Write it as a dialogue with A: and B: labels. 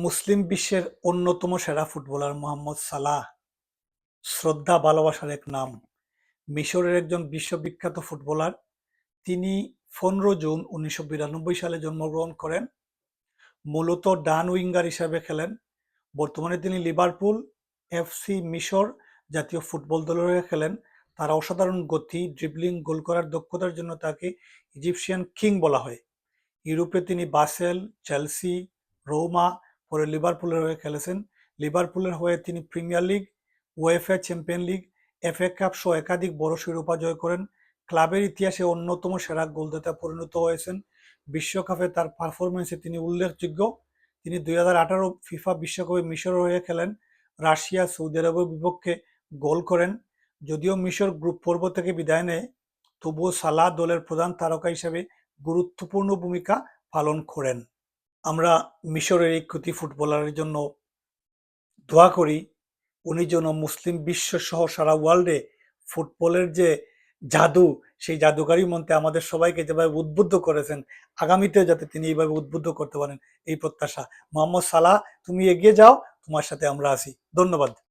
A: মুসলিম বিশ্বের অন্যতম সেরা ফুটবলার মোহাম্মদ সালাহ শ্রদ্ধা ভালোবাসার এক নাম। মিশরের একজন বিশ্ববিখ্যাত ফুটবলার। তিনি 15 জুন 1992 সালে জন্মগ্রহণ করেন। মূলত ডান উইঙ্গার হিসাবে খেলেন। বর্তমানে তিনি লিভারপুল এফসি মিশর জাতীয় ফুটবল দলের হয়ে খেলেন। তার অসাধারণ গতি, ড্রিবলিং, গোল করার দক্ষতার জন্য তাকে ইজিপশিয়ান কিং বলা হয়। ইউরোপে তিনি বাসেল, চেলসি, রোমা, পরে লিভারপুলের হয়ে খেলেছেন। লিভারপুলের হয়ে তিনি premier league, UEFA champion league, FA cup সহ একাধিক বড় শিরোপা জয় করেন। ক্লাবের ইতিহাসে অন্যতম সেরা গোলদাতা পরিণত হয়েছেন। বিশ্বকাপে তার পারফরমেন্সে তিনি উল্লেখযোগ্য। তিনি 2018 ফিফা বিশ্বকাপে মিশরের হয়ে খেলেন। রাশিয়া, সৌদি আরবের বিপক্ষে গোল করেন। যদিও মিশর গ্রুপ পর্ব থেকে বিদায় নেয়, তবুও সালাহ দলের প্রধান তারকা হিসেবে গুরুত্বপূর্ণ ভূমিকা পালন করেন। আমরা মিশরের এই কৃতি ফুটবলারের জন্য দোয়া করি, উনি যেন মুসলিম বিশ্ব সহ সারা ওয়ার্ল্ডে ফুটবলের যে জাদু, সেই জাদুকারী মন্ত্রে আমাদের সবাইকে যেভাবে উদ্বুদ্ধ করেছেন, আগামীতেও যাতে তিনি এইভাবে উদ্বুদ্ধ করতে পারেন, এই প্রত্যাশা। মোহাম্মদ সালাহ, তুমি এগিয়ে যাও, তোমার সাথে আমরা আছি। ধন্যবাদ।